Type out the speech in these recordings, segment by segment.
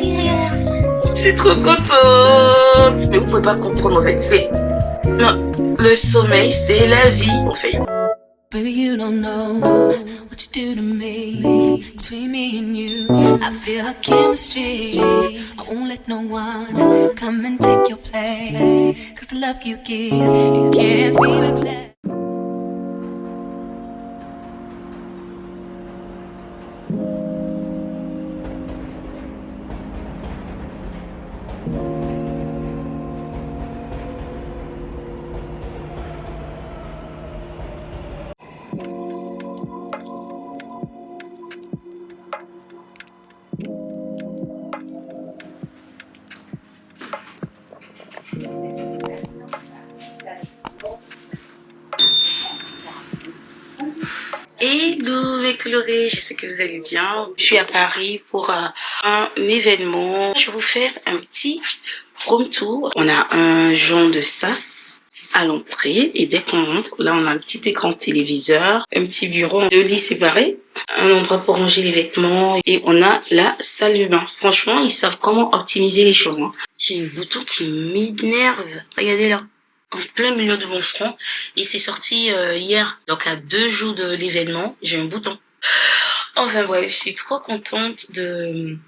Je suis trop contente. Mais vous pouvez pas comprendre en fait. Non, le sommeil, c'est la vie en fait. Baby, you don't know what you do to me. Between me and you, I feel a chemistry. I won't let no one come and take your place. Cause the love you give, it can't be replaced. Hello mes colorés, j'espère que vous allez bien. Je suis à Paris pour un événement. Je vais vous faire un petit room tour. On a un genre de sas à l'entrée et dès qu'on rentre, là on a un petit écran téléviseur, un petit bureau, 2 lits séparés, un endroit pour ranger les vêtements et on a la salle de bain. Franchement, ils savent comment optimiser les choses. J'ai un bouton qui m'énerve. Regardez là. En plein milieu de mon front. Il s'est sorti hier. Donc à 2 jours de l'événement, j'ai un bouton. Enfin bref, je suis trop contente de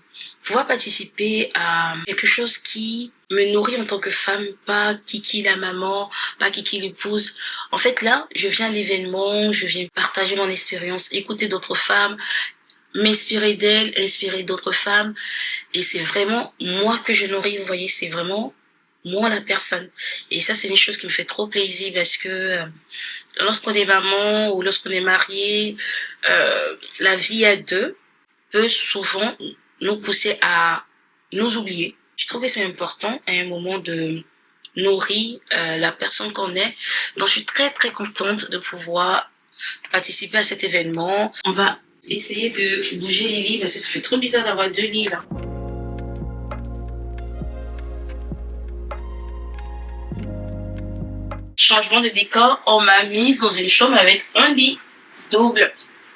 pouvoir participer à quelque chose qui me nourrit en tant que femme, pas Kiki la maman, pas Kiki l'épouse. En fait là, je viens à l'événement, je viens partager mon expérience, écouter d'autres femmes, m'inspirer d'elles, inspirer d'autres femmes. Et c'est vraiment moi que je nourris, vous voyez, c'est vraiment moi la personne. Et ça c'est une chose qui me fait trop plaisir parce que lorsqu'on est maman ou lorsqu'on est marié, la vie à deux peut souvent nous pousser à nous oublier. Je trouve que c'est important à un moment de nourrir la personne qu'on est. Donc je suis très très contente de pouvoir participer à cet événement. On va essayer de bouger les lits parce que ça fait trop bizarre d'avoir 2 lits là. Changement de décor, on m'a mise dans une chambre avec un lit double,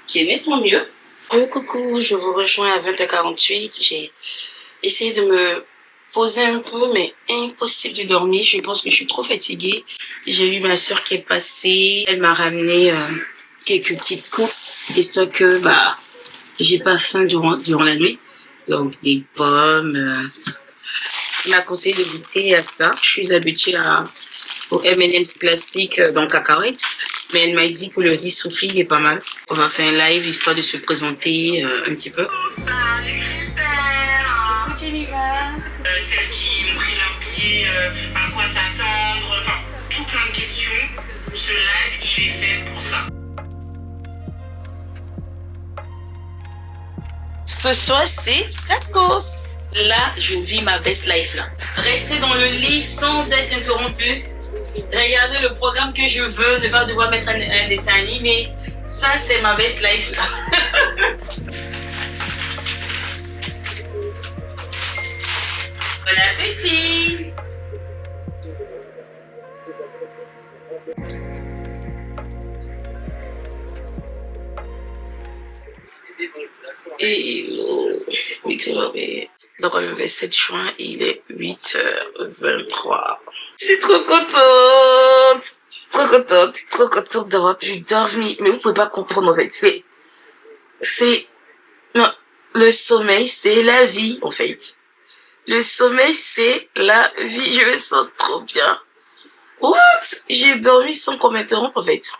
qui est nettement mieux. Oh coucou, je vous rejoins à 20h48. J'ai essayé de me poser un peu, mais impossible de dormir. Je pense que je suis trop fatiguée. J'ai eu ma soeur qui est passée. Elle m'a ramené quelques petites courses, histoire que j'ai pas faim durant la nuit. Donc des pommes. Elle m'a conseillé de goûter à ça. Je suis habituée au M&M's classique dans cacahuètes, mais elle m'a dit que le riz soufflé est pas mal. On va faire un live histoire de se présenter un petit peu. Salut Christelle. Coucou Jennifer. Celles qui ont pris leur billet, à quoi s'attendre, enfin tout plein de questions. Ce live il est fait pour ça. Ce soir c'est tacos. Là je vis ma best life là. Rester dans le lit sans être interrompu. Regarder le programme que je veux, ne pas devoir mettre un dessin animé. Ça, c'est ma best life. Bon appétit. Hello. Donc on est le 27 juin, il est 8h23. Je suis trop contente d'avoir pu dormir. Mais vous pouvez pas comprendre en fait. Non, le sommeil c'est la vie en fait. Le sommeil c'est la vie. Je me sens trop bien. What? J'ai dormi sans qu'on m'interrompe en fait.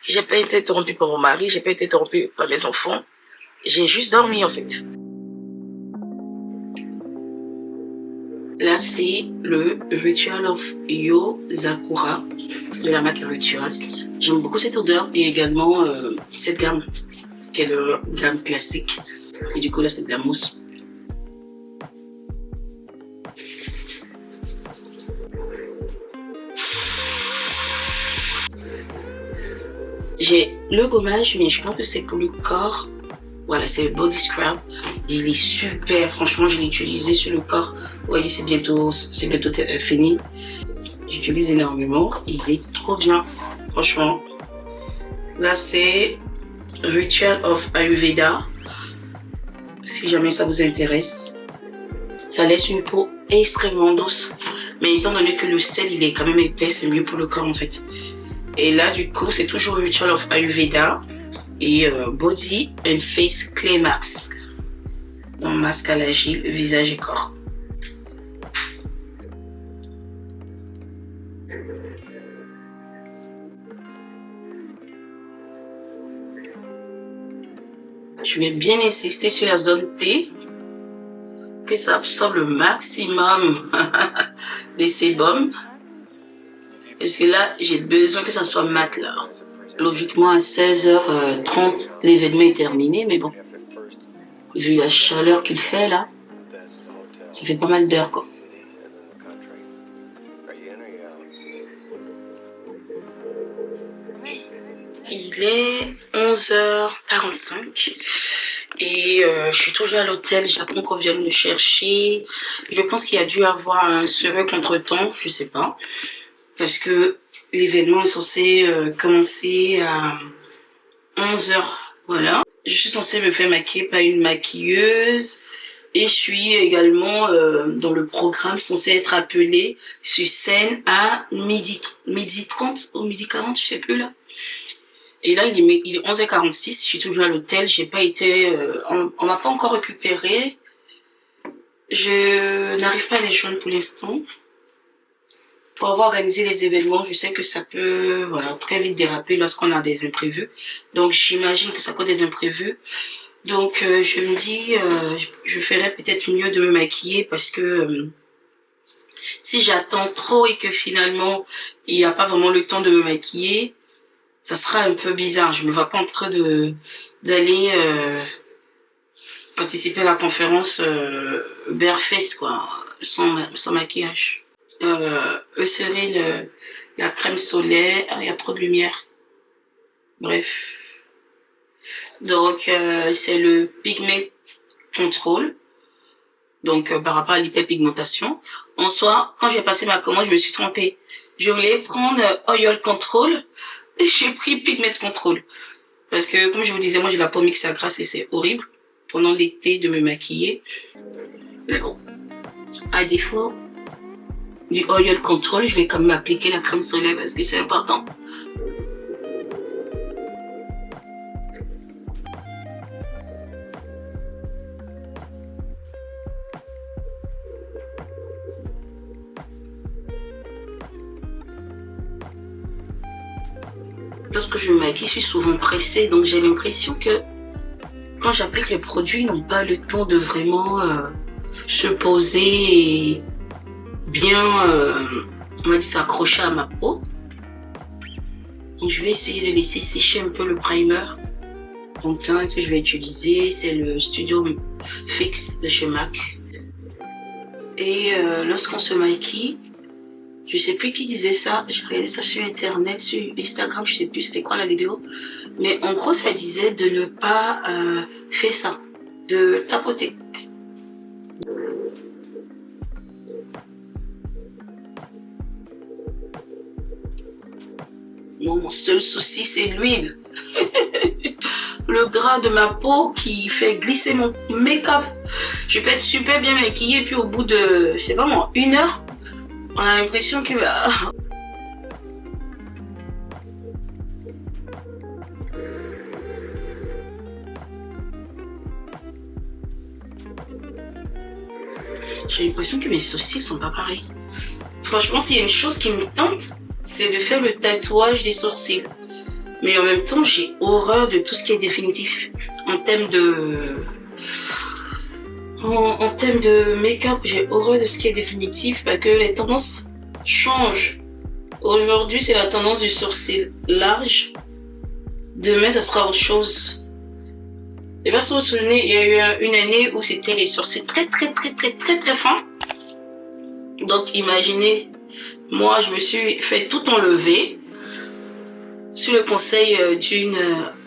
J'ai pas été interrompue par mon mari, j'ai pas été interrompue par mes enfants. J'ai juste dormi en fait. Là, c'est le Ritual of Yo Sakura de la marque Rituals. J'aime beaucoup cette odeur et également cette gamme, qui est le gamme classique. Et du coup, là, c'est de la mousse. J'ai le gommage, mais je pense que c'est pour le corps. Voilà, c'est le body scrub. Il est super. Franchement, je l'ai utilisé sur le corps. Vous voyez, c'est bientôt fini. J'utilise énormément. Il est trop bien. Franchement. Là, c'est Ritual of Ayurveda. Si jamais ça vous intéresse. ça laisse une peau extrêmement douce. Mais étant donné que le sel, il est quand même épais, c'est mieux pour le corps en fait. Et là, du coup, c'est toujours Ritual of Ayurveda et Body and Face Clay Mask. Donc, masque à l'agile, visage et corps. Je vais bien insister sur la zone T, que ça absorbe le maximum des sébums. Parce que là, j'ai besoin que ça soit mat là. Logiquement, à 16h30, l'événement est terminé, mais bon. Vu la chaleur qu'il fait là, ça fait pas mal d'heures quoi. Il est 11h45 et je suis toujours à l'hôtel, j'attends qu'on vienne me chercher. Je pense qu'il y a dû avoir un sérieux contretemps, je sais pas. Parce que l'événement est censé commencer à 11h, voilà. Je suis censée me faire maquiller par une maquilleuse et je suis également dans le programme censé être appelée sur scène à midi 30 ou midi 40, je sais plus là. Et là, il est 11h46, je suis toujours à l'hôtel, j'ai pas été, on m'a pas encore récupéré. Je n'arrive pas à les joindre pour l'instant. Pour avoir organisé les événements, je sais que ça peut, voilà, très vite déraper lorsqu'on a des imprévus. Donc, j'imagine que ça peut des imprévus. Donc, je me dis, je ferais peut-être mieux de me maquiller parce que si j'attends trop et que finalement, il n'y a pas vraiment le temps de me maquiller, ça sera un peu bizarre. Je me vois pas en train d'aller participer à la conférence Bareface, quoi, sans maquillage. Eucérine, la crème solaire, il y a trop de lumière. Bref. Donc, c'est le Pigment Control. Donc, par rapport à l'hyperpigmentation. En soi, quand j'ai passé ma commande, je me suis trompée. Je voulais prendre Oil Control et j'ai pris Pigment Control. Parce que, comme je vous disais, moi j'ai la peau mixée à grasse et c'est horrible pendant l'été de me maquiller. Mais bon, à défaut du Oil Control, je vais quand même appliquer la crème solaire parce que c'est important. Lorsque je me maquille, je suis souvent pressée, donc j'ai l'impression que quand j'applique les produits, ils n'ont pas le temps de vraiment se poser et bien, on va dire, s'accrocher à ma peau. Donc je vais essayer de laisser sécher un peu le primer. Mon teint que je vais utiliser, c'est le Studio Fix de chez MAC. Et lorsqu'on se maquille, je sais plus qui disait ça, j'ai regardé ça sur internet, sur Instagram, je sais plus c'était quoi la vidéo. Mais en gros, ça disait de ne pas faire ça, de tapoter. Non, mon seul souci, c'est l'huile. Le gras de ma peau qui fait glisser mon make-up. Je peux être super bien maquillée, puis au bout de, je sais pas moi, 1 heure, on a l'impression que... J'ai l'impression que mes sourcils sont pas pareils. Franchement, s'il y a une chose qui me tente, c'est de faire le tatouage des sourcils. Mais en même temps, j'ai horreur de tout ce qui est définitif. En termes de... En termes de make-up, j'ai horreur de ce qui est définitif parce que les tendances changent. Aujourd'hui, c'est la tendance du sourcil large. Demain, ça sera autre chose. Et bien, si vous vous souvenez, il y a eu une année où c'était les sourcils très fins. Donc, imaginez, moi, je me suis fait tout enlever sous le conseil d'une...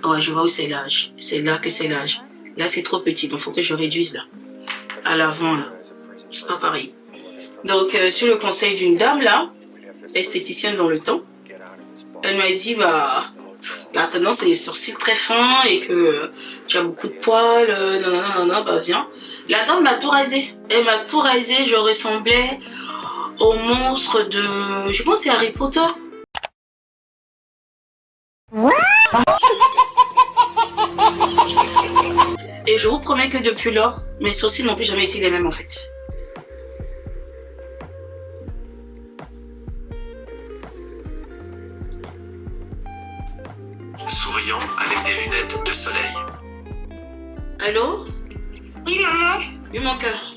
Ouais, je vois où c'est l'âge. C'est là que c'est l'âge. Là, c'est trop petit, donc il faut que je réduise là. À l'avant, là. C'est pas pareil. Donc, sur le conseil d'une dame, là, esthéticienne dans le temps, elle m'a dit, bah, la tendance, c'est les sourcils très fins et que tu as beaucoup de poils, non, bah, viens. La dame m'a tout rasé. Elle m'a tout rasé, je ressemblais au monstre de... Je pense que c'est Harry Potter. Et je vous promets que depuis lors, mes sourcils n'ont plus jamais été les mêmes en fait. Souriant avec des lunettes de soleil. Allô? Oui, maman. Oui, mon cœur.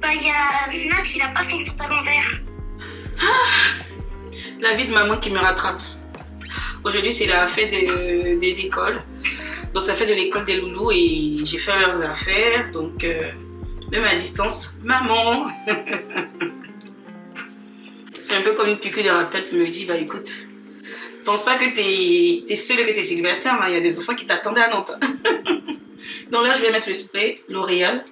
Bah, il y a Max, il a pas son pantalon vert. La vie de maman qui me rattrape. Aujourd'hui, c'est la fête des écoles. Donc, ça fait de l'école des loulous et j'ai fait leurs affaires. Donc, même à distance, maman. C'est un peu comme une piqûre de rappel qui me dit, bah écoute, pense pas que t'es seule et que t'es célibataire. Il y a des enfants qui t'attendaient à Nantes. Donc là, je vais mettre le spray L'Oréal.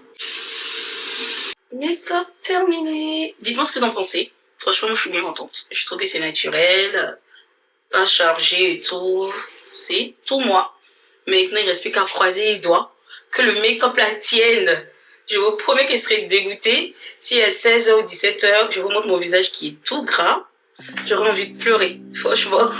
Make-up terminé. Dites-moi ce que vous en pensez. Franchement, je suis bien contente. Je trouve que c'est naturel, pas chargé et tout. C'est tout moi. Mais maintenant, il ne reste plus qu'à croiser les doigts. Que le make-up la tienne. Je vous promets que je serai dégoûtée. Si à 16h ou 17h, je vous montre mon visage qui est tout gras, j'aurais envie de pleurer. Franchement.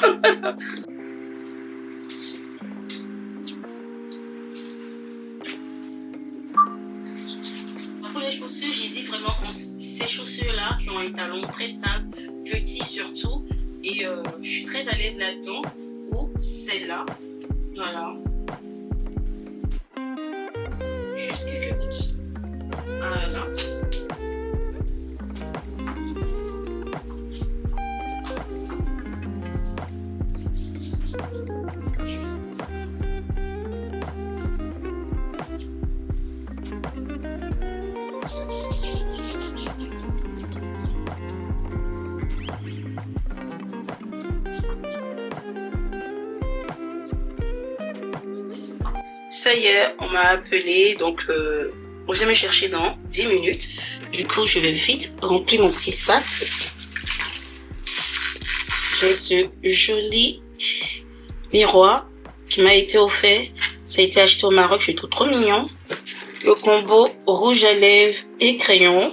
Pour les chaussures, j'hésite vraiment entre ces chaussures-là qui ont un talon très stable, petit surtout. Et je suis très à l'aise là-dedans. Ou celle-là. Voilà. Juste quelques gouttes. Voilà. Ça y est, on m'a appelé, donc on vient me chercher dans 10 minutes. Du coup, je vais vite remplir mon petit sac. J'ai ce joli miroir qui m'a été offert. Ça a été acheté au Maroc, je le trouve trop mignon. Le combo rouge à lèvres et crayon,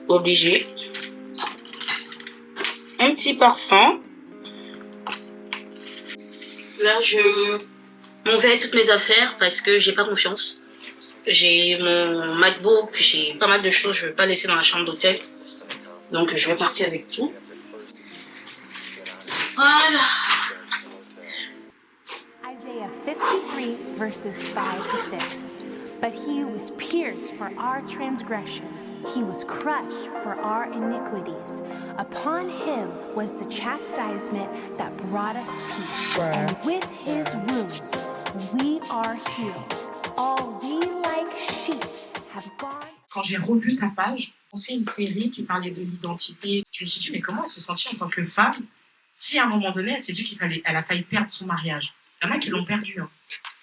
obligé. Un petit parfum. Là, je m'enverrai toutes mes affaires parce que j'ai pas confiance. J'ai mon MacBook, j'ai pas mal de choses, je veux pas laisser dans la chambre d'hôtel. Donc je vais partir avec tout. Voilà. Isaiah 53 verses 5 to 6. But he was pierced for our transgressions, he was crushed for our iniquities. Upon him was the chastisement that brought us peace. And with his wounds we are healed. All we like sheep have gone. Quand j'ai revu ta page, c'est une série qui parlait de l'identité. Je me suis dit, mais comment elle se sentit en tant que femme si à un moment donné, elle s'est dit elle a failli perdre son mariage. Il y en a qui l'ont perdu, hein.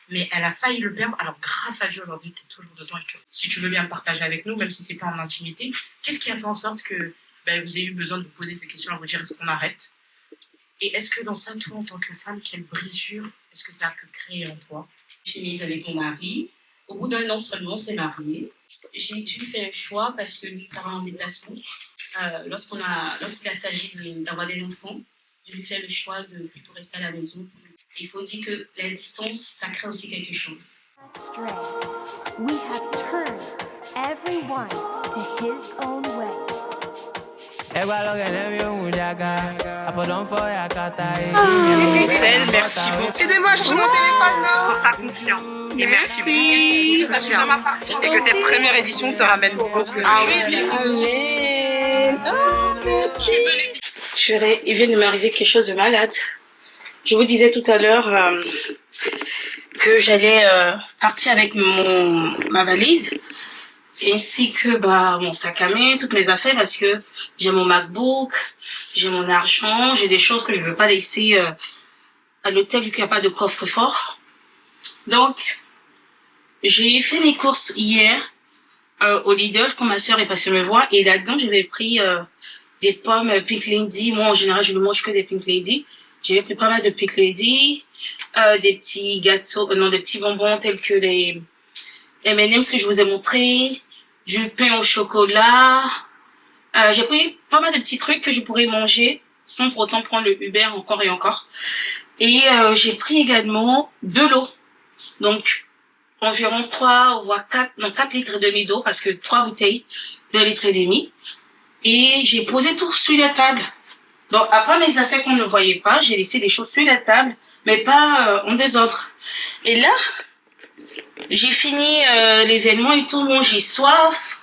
Mais elle a failli le perdre. Alors, grâce à Dieu, aujourd'hui, tu es toujours dedans. Si tu veux bien le partager avec nous, même si c'est pas en intimité, qu'est-ce qui a fait en sorte que vous ayez eu besoin de vous poser ces questions, à vous dire est-ce qu'on arrête? Et est-ce que dans ça, toi, en tant que femme, quelle brisure est-ce que ça a pu créer en toi? Je suis mise avec mon mari. Au bout d'un an seulement, on s'est mariés. J'ai dû faire un choix parce que lui part en déplacement. Lorsqu'il a s'agit d'avoir des enfants, j'ai dû faire le choix de plutôt rester à la maison. Il faut dire que la distance, ça crée aussi quelque chose. Astray. We have turned everyone to his own way. Belle, merci beaucoup. Aidez-moi à chercher mon téléphone, là. Pour ta confiance. Et merci beaucoup. Ça fait ma partie. Et que cette première édition te ramène beaucoup de choses. Amen. Chérie, il vient de m'arriver quelque chose de malade. Je vous disais tout à l'heure que j'allais partir avec ma valise ainsi que mon sac à main, toutes mes affaires parce que j'ai mon MacBook, j'ai mon argent, j'ai des choses que je ne veux pas laisser à l'hôtel vu qu'il n'y a pas de coffre-fort. Donc, j'ai fait mes courses hier au Lidl quand ma soeur est passée me voir et là-dedans j'avais pris des pommes Pink Lady. Moi en général je ne mange que des Pink Lady. J'avais pris pas mal de Pink Lady, des petits gâteaux, des petits bonbons tels que les M&M's que je vous ai montré, du pain au chocolat. J'ai pris pas mal de petits trucs que je pourrais manger sans pour autant prendre le Uber encore et encore. Et j'ai pris également de l'eau. Donc, environ 3 voire 4, non 4 litres et demi d'eau parce que 3 bouteilles d'1 litre et demi. Et j'ai posé tout sur la table. Donc, après mes affaires qu'on ne voyait pas, j'ai laissé des choses sur la table, mais pas en désordre. Et là, j'ai fini l'événement et tout. Bon, j'ai soif.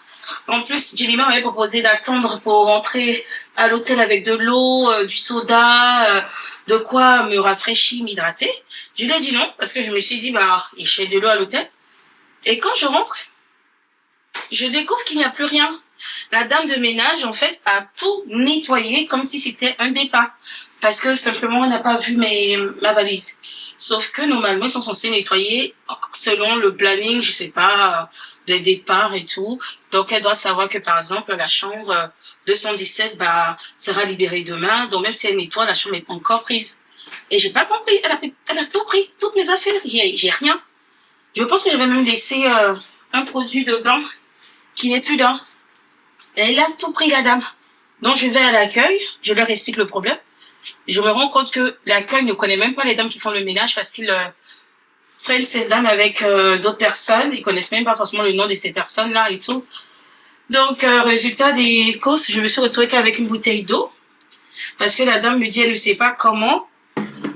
En plus, Jemima m'avait proposé d'attendre pour rentrer à l'hôtel avec de l'eau, du soda, de quoi me rafraîchir, m'hydrater. Je lui ai dit non, parce que je me suis dit, bah, il y a de l'eau à l'hôtel. Et quand je rentre, je découvre qu'il n'y a plus rien. La dame de ménage, en fait, a tout nettoyé comme si c'était un départ. Parce que simplement, on n'a pas vu ma valise. Sauf que normalement, ils sont censés nettoyer selon le planning, je sais pas, des départs et tout. Donc, elle doit savoir que, par exemple, la chambre 217, bah, sera libérée demain. Donc, même si elle nettoie, la chambre est encore prise. Et j'ai pas compris. Elle a tout pris, toutes mes affaires. J'ai rien. Je pense que j'avais même laissé un produit dedans qui n'est plus là. Elle a tout pris, la dame. Donc, je vais à l'accueil, je leur explique le problème. Je me rends compte que l'accueil ne connaît même pas les dames qui font le ménage parce qu'ils prennent ces dames avec d'autres personnes. Ils connaissent même pas forcément le nom de ces personnes-là et tout. Donc, résultat des courses, je me suis retrouvée qu'avec une bouteille d'eau parce que la dame me dit elle ne sait pas comment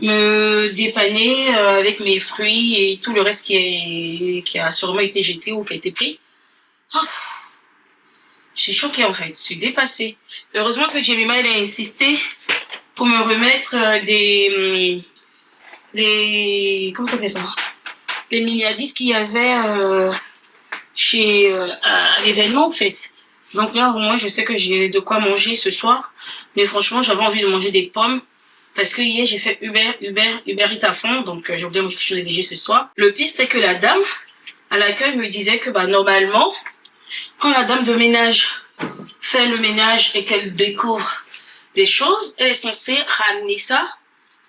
me dépanner avec mes fruits et tout le reste qui a sûrement été jeté ou qui a été pris. Oh. Je suis choquée en fait, je suis dépassée. Heureusement que Jemima elle a insisté pour me remettre comment ça s'appelle ça, les mini-disques qu'il y avait chez à l'événement en fait. Donc là au moins je sais que j'ai de quoi manger ce soir. Mais franchement j'avais envie de manger des pommes parce que hier j'ai fait Uber Eats à fond, donc j'ai oublié de manger quelque chose de léger ce soir. Le pire c'est que la dame à l'accueil me disait que bah normalement quand la dame de ménage fait le ménage et qu'elle découvre des choses, elle est censée ramener ça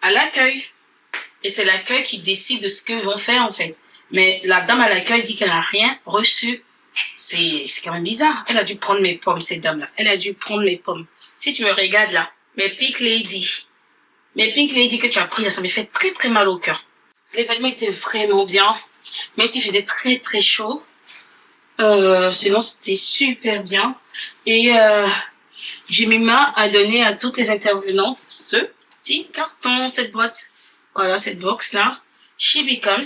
à l'accueil. Et c'est l'accueil qui décide de ce qu'ils vont faire, en fait. Mais la dame à l'accueil dit qu'elle n'a rien reçu. C'est quand même bizarre. Elle a dû prendre mes pommes, cette dame-là. Elle a dû prendre mes pommes. Si tu me regardes là, mes Pink Lady que tu as pris, là, ça me fait très très mal au cœur. L'événement était vraiment bien. Même s'il faisait très très chaud. Sinon c'était super bien. Et Jemima a donné à toutes les intervenantes ce petit carton, cette boîte. Voilà, cette box là. She Becomes.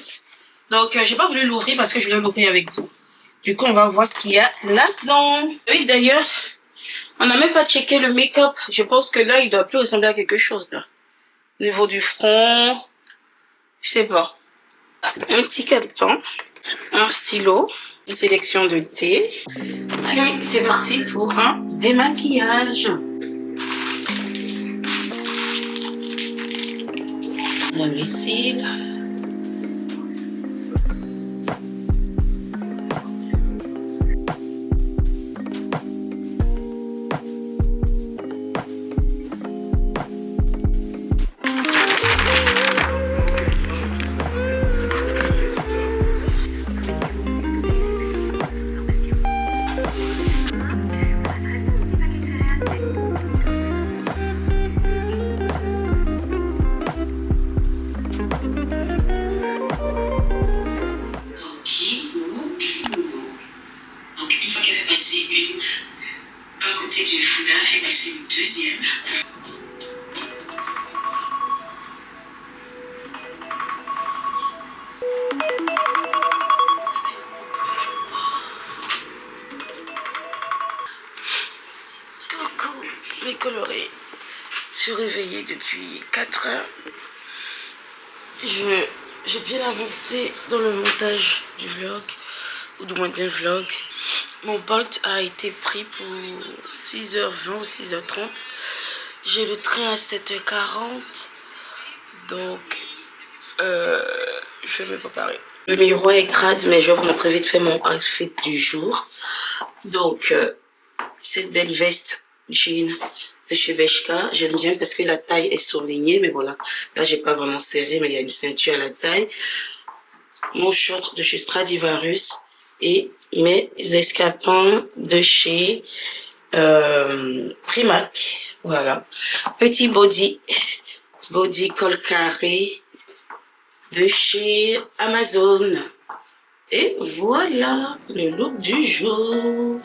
Donc j'ai pas voulu l'ouvrir parce que je voulais l'ouvrir avec vous. Du coup on va voir ce qu'il y a là-dedans. Oui d'ailleurs, on n'a même pas checké le make-up. Je pense que là il doit plus ressembler à quelque chose là. Au niveau du front, je sais pas. Un petit calepin, un stylo, une sélection de thé. Allez, c'est parti pour un démaquillage. Lave-vaisselle. Un côté du foulard, fait passer une deuxième. Coucou mes colorés. Je suis réveillée depuis 4 heures. J'ai bien avancé dans le montage du vlog, ou du moins d'un vlog. Mon Bolt a été pris pour 6h20 ou 6h30. J'ai le train à 7h40. Donc, je vais me préparer. Le miroir est crade, mais je vais vous montrer vite fait mon outfit du jour. Donc, cette belle veste jean de chez Bershka. J'aime bien parce que la taille est surlignée, mais voilà. Là, j'ai pas vraiment serré, mais il y a une ceinture à la taille. Mon short de chez Stradivarius et mes escarpins de chez Primark. Voilà. Petit body col carré de chez Amazon. Et voilà le look du jour.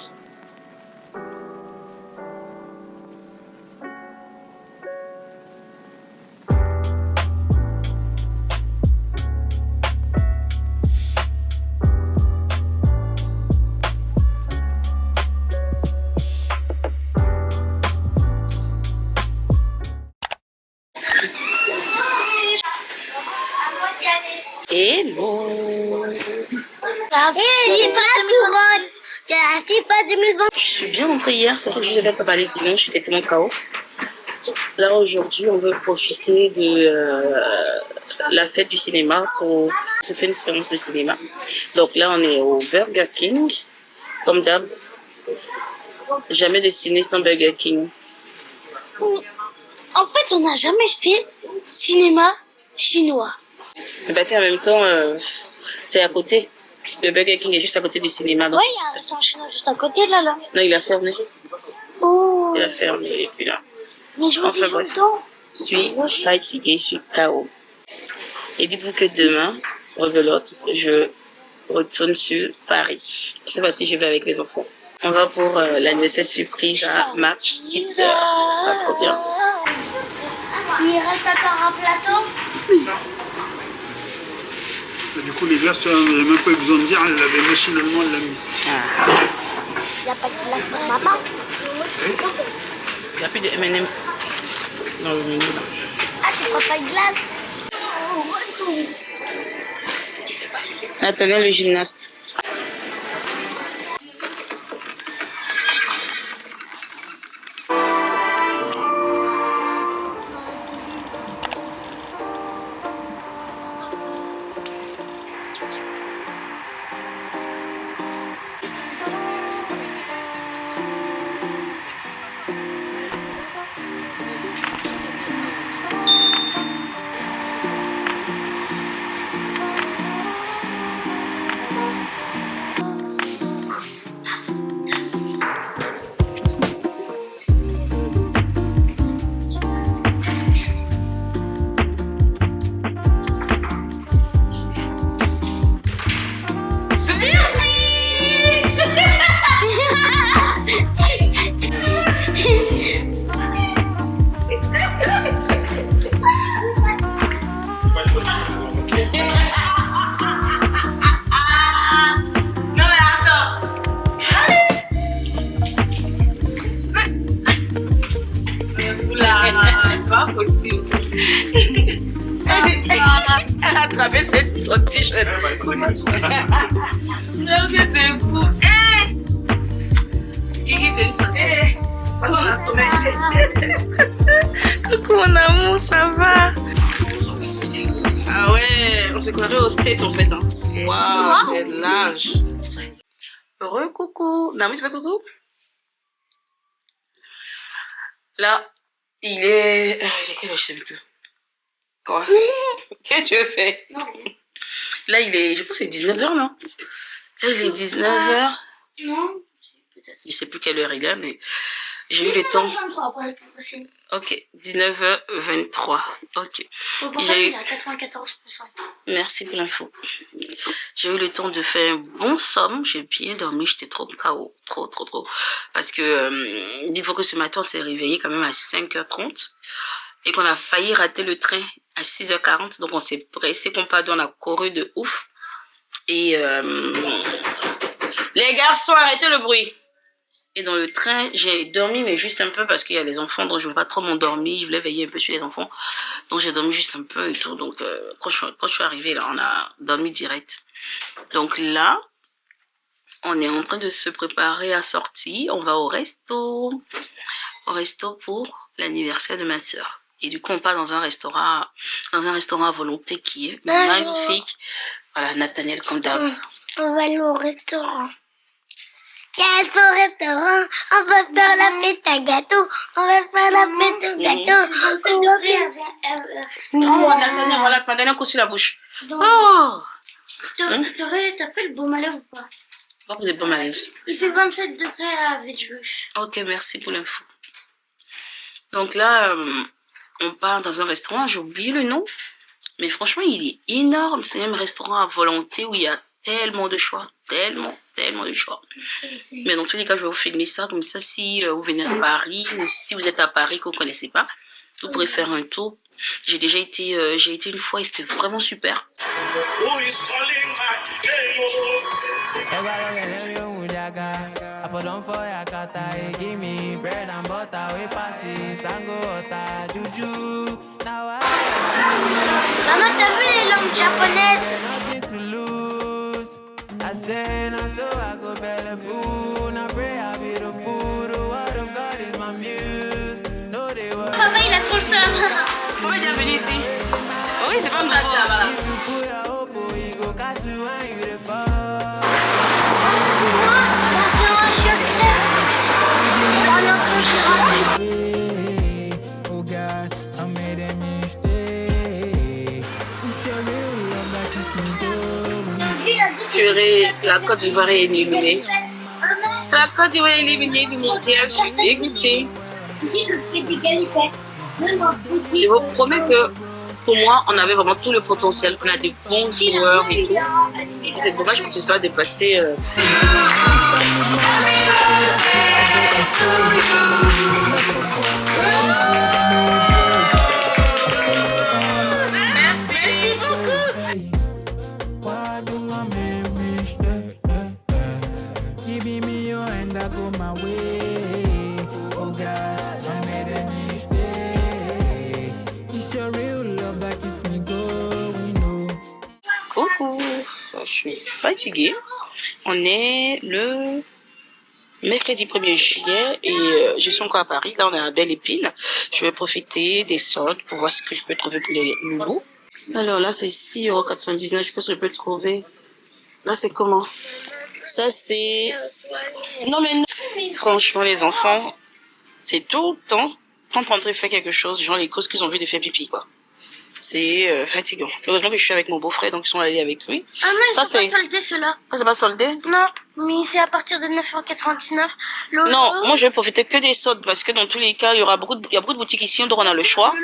Hello. j'ai pas couronne. C'est la FIFA 2020. Je suis bien rentrée hier, c'est vrai que je devais pas parler dimanche, j'étais tellement KO. Là aujourd'hui, on veut profiter de la fête du cinéma pour se faire une séance de cinéma. Donc là, on est au Burger King, comme d'hab. Jamais de ciné sans Burger King. En fait, on n'a jamais fait cinéma chinois. Mais bah, en même temps, c'est à côté. Le Burger King est juste à côté du cinéma. Ouais, il y a un restaurant chinois juste à côté là. Non, il a fermé. Oh. Il a fermé et puis là. Mais je vous dis Enfin, bref. longtemps. Je suis fatiguée, je suis KO. Et dites-vous que demain, rebelote, je retourne sur Paris. Je sais pas si je vais avec les enfants. On va pour l'anniversaire surprise à ma petite sœur. Ça sera trop bien. Il reste encore un plateau. Du coup, les glaces, tu n'avais même pas eu besoin de dire, elle l'avait machinalement, elle l'a mise. Il n'y a pas de place pour maman. Il n'y a plus de M&M's dans le menu. Ah, tu prends pas de glace? Nathaniel, le gymnaste. C'est pas possible. Elle a attrapé son t-shirt. Non, c'était fou. Il était une saucette. On a sommeil. Coucou mon amour, ça va? Ah ouais, on s'est croisés au state en fait. Hein. Waouh, quel large. Heureux coucou. Nami, tu fais coucou? Là, il est... quelle heure, je sais plus. Quoi? Qu'est-ce que tu fais? Non. Là, il est... Je pense que c'est 19h, non? Là, il est 19h. Non. Je sais plus quelle heure il est, mais j'ai eu le temps. 23 pour être plus précis. Ok, 19h23. Ok. Ton portable, J'ai eu... il est à 94%. Merci pour l'info. J'ai eu le temps de faire un bon somme. J'ai bien dormi. J'étais trop KO. Trop. Parce que, dites-vous que ce matin, on s'est réveillé quand même à 5h30. Et qu'on a failli rater le train à 6h40. Donc, on s'est pressé compadre. On a couru de ouf. Et, les garçons, arrêtez le bruit. Et dans le train, j'ai dormi, mais juste un peu parce qu'il y a les enfants, donc je voulais pas trop m'endormir. Je voulais veiller un peu sur les enfants. Donc j'ai dormi juste un peu et tout. Donc quand je suis arrivée, là, on a dormi direct. Donc là, on est en train de se préparer à sortir. On va au resto. Au resto pour l'anniversaire de ma sœur. Et du coup, on part dans un restaurant à volonté qui est magnifique. Voilà, Nathaniel comme d'hab. On va aller au restaurant. Quel beau restaurant, on va faire la fête à gâteau, on va faire la fête au gâteau. Oh, Nathaniel, voilà, Nathaniel, un coup sur la bouche. Oh! T'as fait le beau malheur ou pas? Pas vous êtes bon malade. Il fait 27 degrés avec Juif. Ok, merci pour l'info. Donc là, on part dans un restaurant, j'ai oublié le nom. Mais franchement, il est énorme. C'est même un restaurant à volonté où il y a tellement de choix. Tellement de choix. Mais dans tous les cas, je vais vous filmer ça. Comme ça, si vous venez à Paris ou si vous êtes à Paris que vous ne connaissez pas, vous pourrez faire un tour. J'ai déjà été, une fois et c'était vraiment super. Maman, t'as vu les langues japonaises? Papa, il a trop le seum. Vous pouvez bien venir ici. Oh oui, c'est pas nouveau. Purée, la Côte d'Ivoire est éliminée. La Côte d'Ivoire est éliminée du mondial, je suis dégoûtée. Je vous promets que pour moi, on avait vraiment tout le potentiel. On a des bons joueurs et tout. C'est dommage qu'on ne puisse pas dépasser. Merci beaucoup. Coucou, je suis fatiguée. On est le mercredi 1er juillet et je suis encore à Paris. Là, on est à Belle Épine. Je vais profiter des soldes pour voir ce que je peux trouver pour les loulous. Alors là, c'est 6,99 €. Je pense que je peux trouver. Là, c'est comment? Ça, c'est... Non, mais non. Franchement, les enfants, c'est tout le temps quand on fait quelque chose, genre les causes qu'ils ont vu de faire pipi, quoi. C'est fatigant. Heureusement que je suis avec mon beau-frère, donc ils sont allés avec lui. Ah non, ils ça, sont pas soldés, ceux-là. Ah, c'est pas soldé? Non, mais c'est à partir de 9,99 €. Non, moi, je vais profiter que des soldes, parce que dans tous les cas, il y a beaucoup de boutiques ici, donc on a le choix.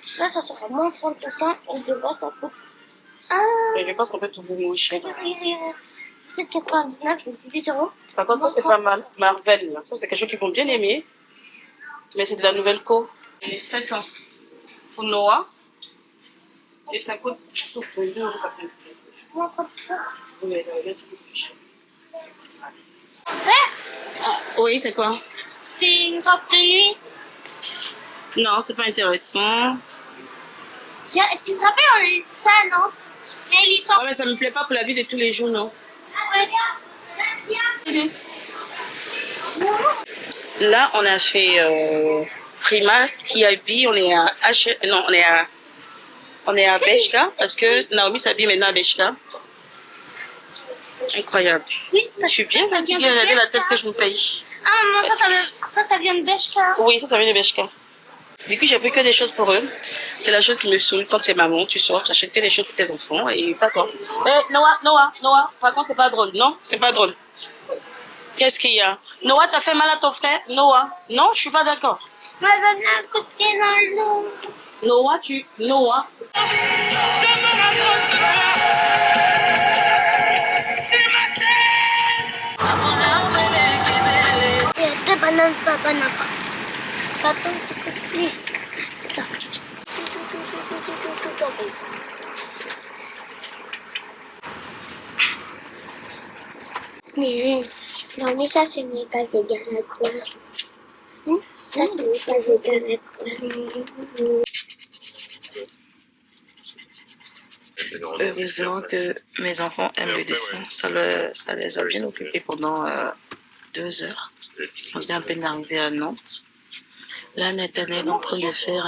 Ça sera moins 30%, et de bas, ça coûte... Je pense qu'on peut trouver moins cher. 7,99 €, donc 18 €. Par contre, ça, c'est pas mal. Marvel, là. Ça, c'est quelque chose qu'ils vont bien aimer. Mais c'est de la nouvelle co. Elle est 7 ans. Pour Noah. Et ça coûte 22,95 €. Mais ça va bien trouver plus cher. Ah, oui, c'est quoi? C'est une robe de nuit. Non, c'est pas intéressant. Tu te rappelles, on a eu ça à Nantes. Et ils sont... Ouais, mais ça me plaît pas pour la vie de tous les jours, non. Là, on a fait Prima, Kiabi, on est à Bershka, parce que Naomi s'habille maintenant à Bershka. Incroyable. Oui, Je suis bien fatiguée, regardez la tête que je me paye. Ah maman, ça vient de Bershka. Oui, ça vient de Bershka. Du coup, j'ai pris que des choses pour eux. C'est la chose qui me saoule. Quand tu es maman, tu sors, tu achètes que des choses pour tes enfants et pas toi. Noah, par contre, c'est pas drôle. Non, c'est pas drôle. Qu'est-ce qu'il y a? Noah, t'as fait mal à ton frère? Noah? Non, je suis pas d'accord. M'a donné un coup de pied dans le dos. Noah. Je me rapproche de toi. C'est ma cesse. Il y a 2 bananes, pas banane. Attends, plus. Attends. Non, mais ça, ce n'est pas égal à quoi? Ça, ce n'est pas égal à quoi? Heureusement que mes enfants aiment le dessin. Ça les a bien occupés pendant 2 heures. On vient à peine d'arriver à Nantes. Là, Nathanaël est en train de faire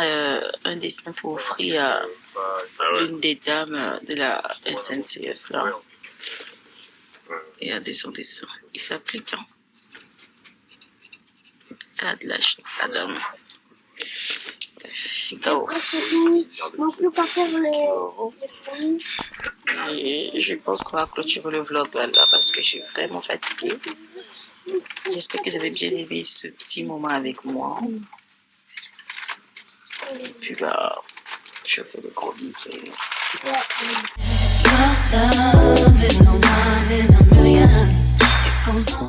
un dessin pour offrir à l'une des dames de la SNCF. Là. Regardez son dessin. Il s'applique. Hein. Elle a de la chance, la dame. Non plus partir le fruit. Et je pense qu'on va clôturer le vlog là parce que je suis vraiment fatiguée. J'espère que vous avez bien aimé ce petit moment avec moi. Et puis bah, je fais des gros bisous. Your love is a one in a million. It goes on.